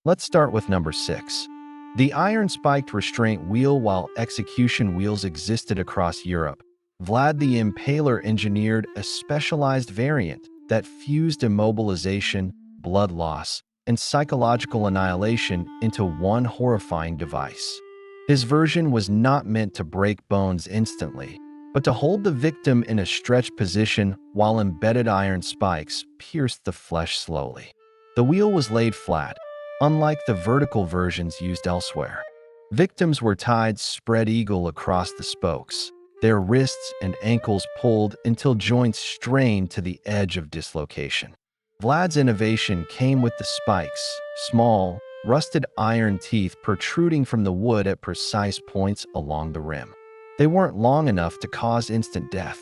Let's start with number 6. The iron-spiked restraint wheel. While execution wheels existed across Europe, Vlad the Impaler engineered a specialized variant that fused immobilization, blood loss, and psychological annihilation into one horrifying device. His version was not meant to break bones instantly, but to hold the victim in a stretched position while embedded iron spikes pierced the flesh slowly. The wheel was laid flat, unlike the vertical versions used elsewhere. Victims were tied spread eagle across the spokes, their wrists and ankles pulled until joints strained to the edge of dislocation. Vlad's innovation came with the spikes, small, rusted iron teeth protruding from the wood at precise points along the rim. They weren't long enough to cause instant death.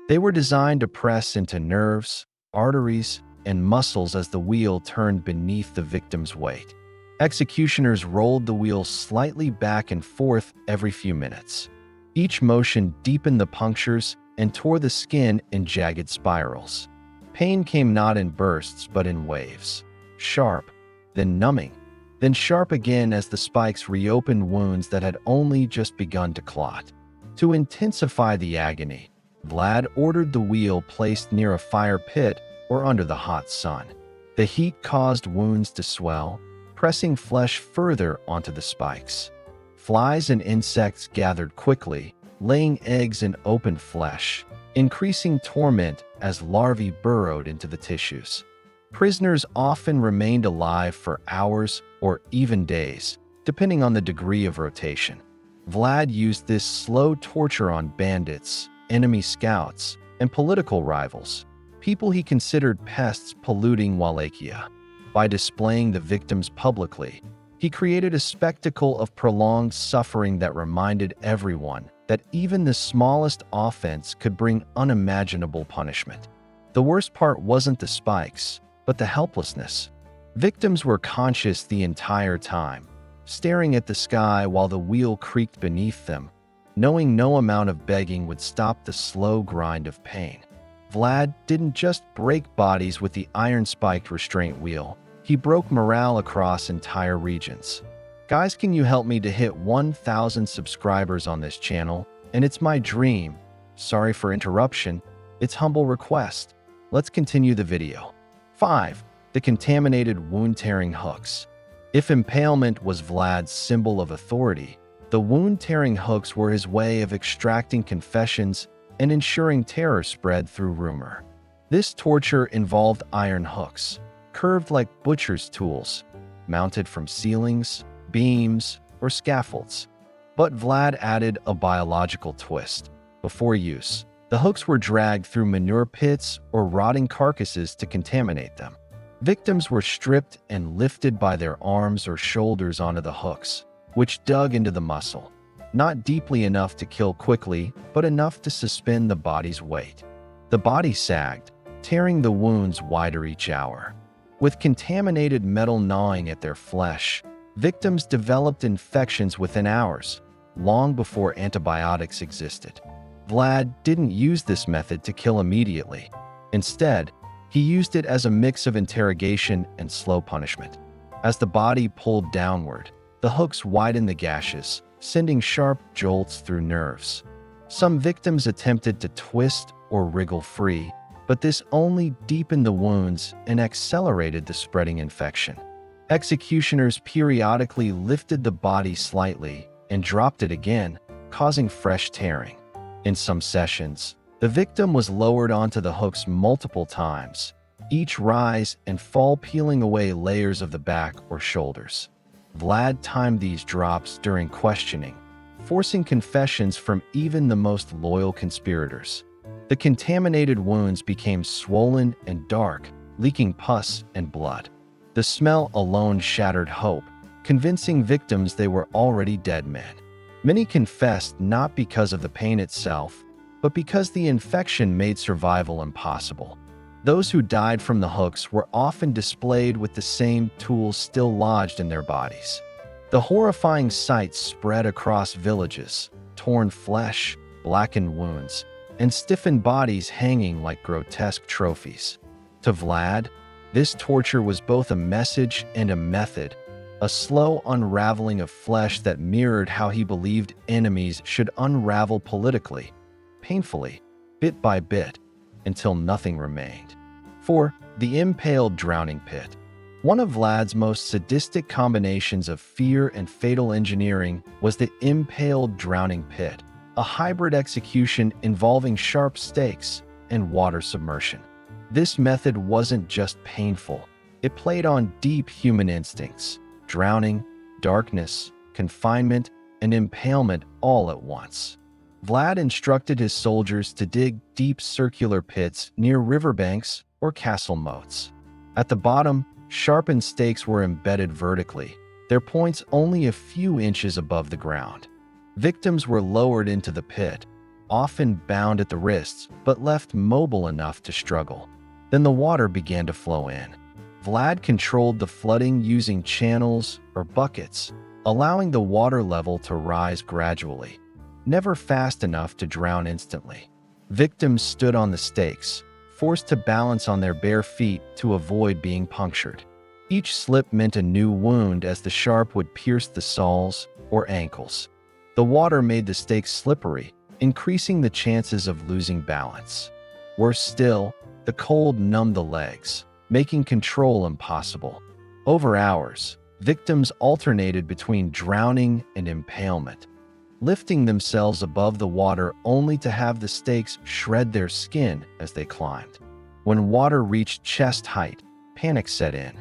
They were designed to press into nerves, arteries, and muscles as the wheel turned beneath the victim's weight. Executioners rolled the wheel slightly back and forth every few minutes. Each motion deepened the punctures and tore the skin in jagged spirals. Pain came not in bursts but in waves, sharp, then numbing, then sharp again as the spikes reopened wounds that had only just begun to clot. To intensify the agony, Vlad ordered the wheel placed near a fire pit or under the hot sun. The heat caused wounds to swell, pressing flesh further onto the spikes. Flies and insects gathered quickly, laying eggs in open flesh, increasing torment as larvae burrowed into the tissues. Prisoners often remained alive for hours or even days, depending on the degree of rotation. Vlad used this slow torture on bandits, enemy scouts, and political rivals, people he considered pests polluting Wallachia. By displaying the victims publicly, he created a spectacle of prolonged suffering that reminded everyone that even the smallest offense could bring unimaginable punishment. The worst part wasn't the spikes, but the helplessness. Victims were conscious the entire time, staring at the sky while the wheel creaked beneath them, knowing no amount of begging would stop the slow grind of pain. Vlad didn't just break bodies with the iron-spiked restraint wheel, he broke morale across entire regions. Guys, can you help me to hit 1,000 subscribers on this channel? And it's my dream. Sorry for interruption, it's humble request. Let's continue the video. 5. The contaminated wound-tearing hooks. If impalement was Vlad's symbol of authority, the wound-tearing hooks were his way of extracting confessions and ensuring terror spread through rumor. This torture involved iron hooks, curved like butcher's tools, mounted from ceilings, beams, or scaffolds. But Vlad added a biological twist. Before use, the hooks were dragged through manure pits or rotting carcasses to contaminate them. Victims were stripped and lifted by their arms or shoulders onto the hooks, which dug into the muscle, not deeply enough to kill quickly, but enough to suspend the body's weight. The body sagged, tearing the wounds wider each hour. With contaminated metal gnawing at their flesh, victims developed infections within hours, long before antibiotics existed. Vlad didn't use this method to kill immediately. Instead, he used it as a mix of interrogation and slow punishment. As the body pulled downward, the hooks widened the gashes, sending sharp jolts through nerves. Some victims attempted to twist or wriggle free, but this only deepened the wounds and accelerated the spreading infection. Executioners periodically lifted the body slightly and dropped it again, causing fresh tearing. In some sessions, the victim was lowered onto the hooks multiple times, each rise and fall peeling away layers of the back or shoulders. Vlad timed these drops during questioning, forcing confessions from even the most loyal conspirators. The contaminated wounds became swollen and dark, leaking pus and blood. The smell alone shattered hope, convincing victims they were already dead men. Many confessed not because of the pain itself, but because the infection made survival impossible. Those who died from the hooks were often displayed with the same tools still lodged in their bodies. The horrifying sight spread across villages, torn flesh, blackened wounds, and stiffened bodies hanging like grotesque trophies. To Vlad, this torture was both a message and a method, a slow unraveling of flesh that mirrored how he believed enemies should unravel politically, painfully, bit by bit, until nothing remained. 4. The impaled drowning pit. One of Vlad's most sadistic combinations of fear and fatal engineering was the impaled drowning pit, a hybrid execution involving sharp stakes and water submersion. This method wasn't just painful, it played on deep human instincts: drowning, darkness, confinement, and impalement all at once. Vlad instructed his soldiers to dig deep circular pits near riverbanks or castle moats. At the bottom, sharpened stakes were embedded vertically, their points only a few inches above the ground. Victims were lowered into the pit, often bound at the wrists, but left mobile enough to struggle. Then the water began to flow in. Vlad controlled the flooding using channels or buckets, allowing the water level to rise gradually, never fast enough to drown instantly. Victims stood on the stakes, forced to balance on their bare feet to avoid being punctured. Each slip meant a new wound as the sharp would pierce the soles or ankles. The water made the stakes slippery, increasing the chances of losing balance. Worse still, the cold numbed the legs, making control impossible. Over hours, victims alternated between drowning and impalement, lifting themselves above the water only to have the stakes shred their skin as they climbed. When water reached chest height, panic set in.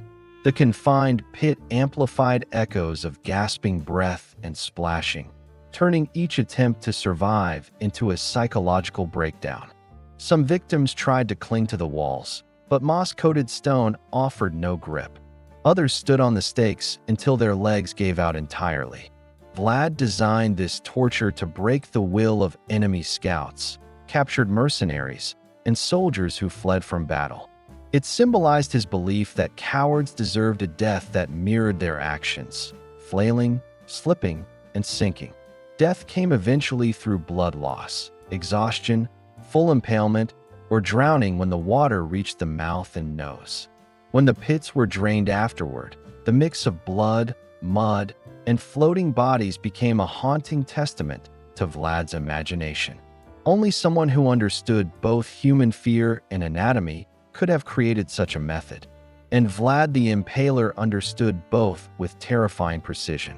The confined pit amplified echoes of gasping breath and splashing, turning each attempt to survive into a psychological breakdown. Some victims tried to cling to the walls, but moss-coated stone offered no grip. Others stood on the stakes until their legs gave out entirely. Vlad designed this torture to break the will of enemy scouts, captured mercenaries, and soldiers who fled from battle. It symbolized his belief that cowards deserved a death that mirrored their actions, flailing, slipping, and sinking. Death came eventually through blood loss, exhaustion, full impalement, or drowning when the water reached the mouth and nose. When the pits were drained afterward, the mix of blood, mud, and floating bodies became a haunting testament to Vlad's imagination. Only someone who understood both human fear and anatomy could have created such a method. And Vlad the Impaler understood both with terrifying precision.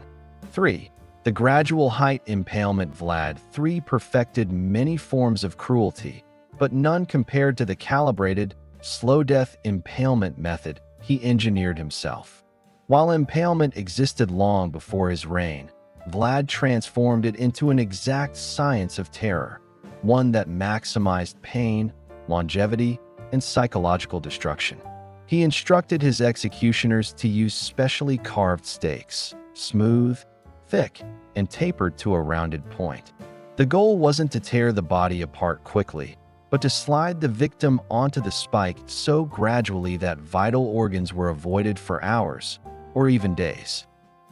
3. The gradual height impalement. Vlad III perfected many forms of cruelty, but none compared to the calibrated, slow-death impalement method he engineered himself. While impalement existed long before his reign, Vlad transformed it into an exact science of terror, one that maximized pain, longevity, and psychological destruction. He instructed his executioners to use specially carved stakes, smooth, thick, and tapered to a rounded point. The goal wasn't to tear the body apart quickly, but to slide the victim onto the spike so gradually that vital organs were avoided for hours or even days.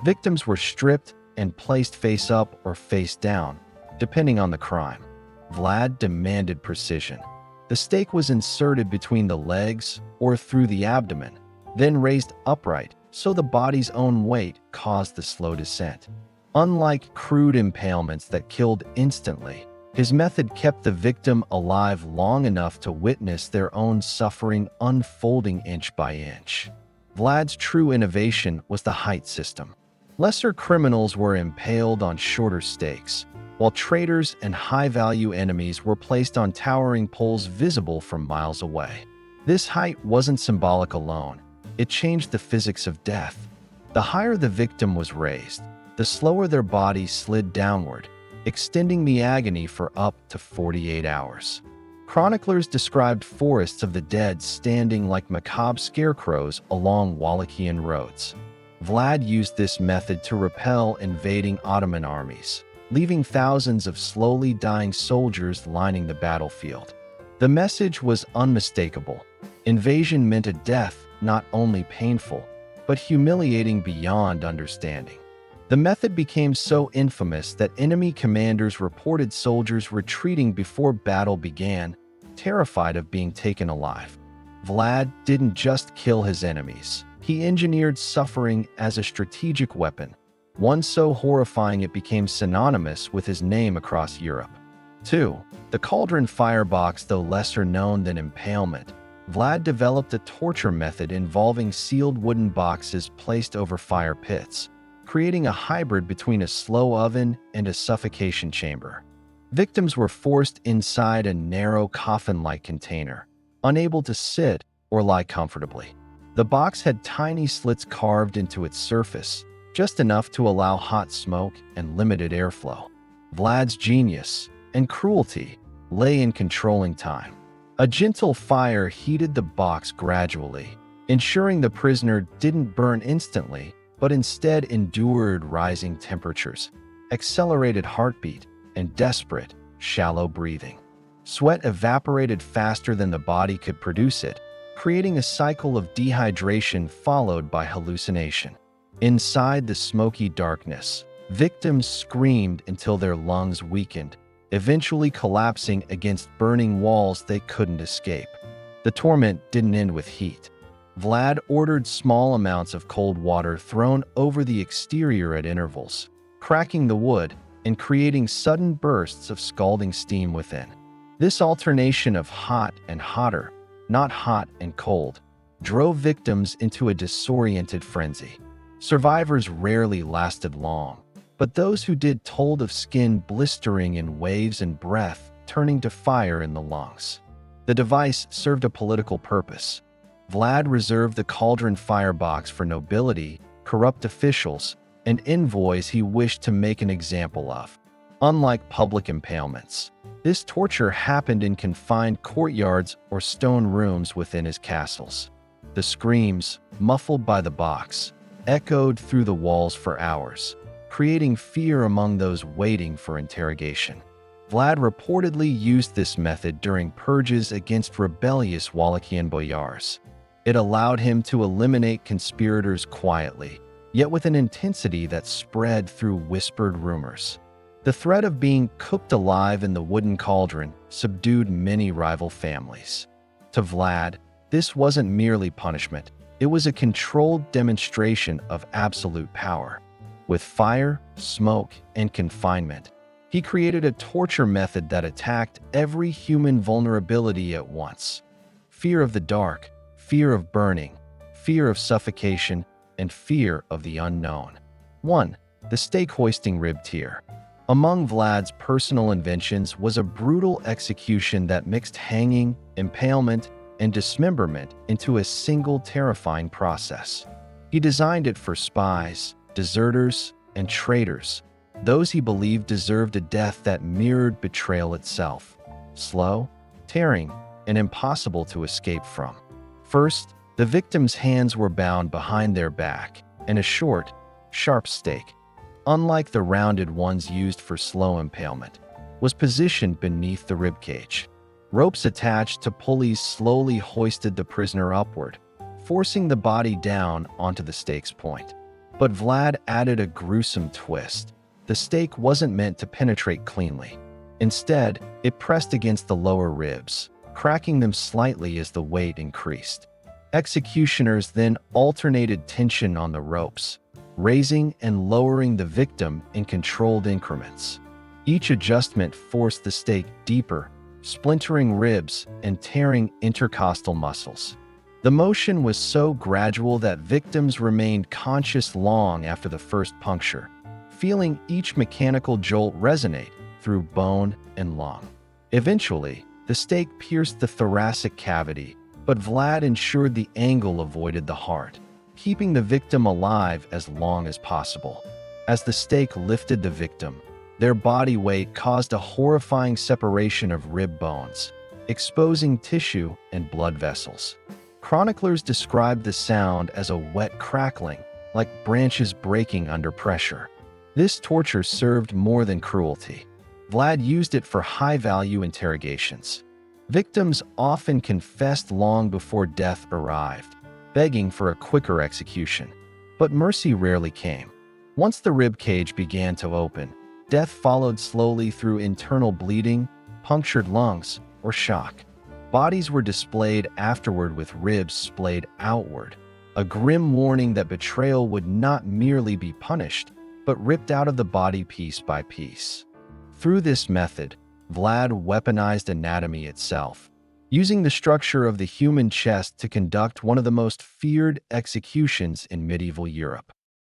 Victims were stripped and placed face up or face down, depending on the crime. Vlad demanded precision. The stake was inserted between the legs or through the abdomen, then raised upright so the body's own weight caused the slow descent. Unlike crude impalements that killed instantly, his method kept the victim alive long enough to witness their own suffering unfolding inch by inch. Vlad's true innovation was the height system. Lesser criminals were impaled on shorter stakes, while traitors and high-value enemies were placed on towering poles visible from miles away. This height wasn't symbolic alone. It changed the physics of death. The higher the victim was raised, the slower their body slid downward, extending the agony for up to 48 hours. Chroniclers described forests of the dead standing like macabre scarecrows along Wallachian roads. Vlad used this method to repel invading Ottoman armies, leaving thousands of slowly dying soldiers lining the battlefield. The message was unmistakable. Invasion meant a death not only painful, but humiliating beyond understanding. The method became so infamous that enemy commanders reported soldiers retreating before battle began, terrified of being taken alive. Vlad didn't just kill his enemies, He engineered suffering as a strategic weapon, one so horrifying it became synonymous with his name across Europe. 2. The cauldron firebox. Though lesser known than impalement, Vlad developed a torture method involving sealed wooden boxes placed over fire pits, creating a hybrid between a slow oven and a suffocation chamber. Victims were forced inside a narrow coffin-like container, unable to sit or lie comfortably. The box had tiny slits carved into its surface, just enough to allow hot smoke and limited airflow. Vlad's genius and cruelty lay in controlling time. A gentle fire heated the box gradually, ensuring the prisoner didn't burn instantly, but instead endured rising temperatures, accelerated heartbeat, and desperate, shallow breathing. Sweat evaporated faster than the body could produce it, creating a cycle of dehydration followed by hallucination. Inside the smoky darkness, victims screamed until their lungs weakened, eventually collapsing against burning walls they couldn't escape. The torment didn't end with heat. Vlad ordered small amounts of cold water thrown over the exterior at intervals, cracking the wood and creating sudden bursts of scalding steam within. This alternation of hot and hotter, not hot and cold, drove victims into a disoriented frenzy. Survivors rarely lasted long, but those who did told of skin blistering in waves and breath turning to fire in the lungs. The device served a political purpose. Vlad reserved the cauldron firebox for nobility, corrupt officials, and envoys he wished to make an example of. Unlike public impalements, this torture happened in confined courtyards or stone rooms within his castles. The screams, muffled by the box, echoed through the walls for hours, creating fear among those waiting for interrogation. Vlad reportedly used this method during purges against rebellious Wallachian boyars. It allowed him to eliminate conspirators quietly, yet with an intensity that spread through whispered rumors. The threat of being cooked alive in the wooden cauldron subdued many rival families. To Vlad, this wasn't merely punishment, it was a controlled demonstration of absolute power. With fire, smoke, and confinement, he created a torture method that attacked every human vulnerability at once. Fear of the dark, fear of burning, fear of suffocation, and fear of the unknown. 1. The stakehoisting rib tier. Among Vlad's personal inventions was a brutal execution that mixed hanging, impalement, and dismemberment into a single terrifying process. He designed it for spies, deserters, and traitors, those he believed deserved a death that mirrored betrayal itself, slow, tearing, and impossible to escape from. First, the victim's hands were bound behind their back, and a short, sharp stake, unlike the rounded ones used for slow impalement, was positioned beneath the ribcage. Ropes attached to pulleys slowly hoisted the prisoner upward, forcing the body down onto the stake's point. But Vlad added a gruesome twist. The stake wasn't meant to penetrate cleanly. Instead, it pressed against the lower ribs, cracking them slightly as the weight increased. Executioners then alternated tension on the ropes, raising and lowering the victim in controlled increments. Each adjustment forced the stake deeper, splintering ribs and tearing intercostal muscles. The motion was so gradual that victims remained conscious long after the first puncture, feeling each mechanical jolt resonate through bone and lung. Eventually, the stake pierced the thoracic cavity, but Vlad ensured the angle avoided the heart, keeping the victim alive as long as possible. As the stake lifted the victim, their body weight caused a horrifying separation of rib bones, exposing tissue and blood vessels. Chroniclers described the sound as a wet crackling, like branches breaking under pressure. This torture served more than cruelty. Vlad used it for high-value interrogations. Victims often confessed long before death arrived, begging for a quicker execution. But mercy rarely came. Once the rib cage began to open, death followed slowly through internal bleeding, punctured lungs, or shock. Bodies were displayed afterward with ribs splayed outward, a grim warning that betrayal would not merely be punished, but ripped out of the body piece by piece. Through this method, Vlad weaponized anatomy itself, using the structure of the human chest to conduct one of the most feared executions in medieval Europe.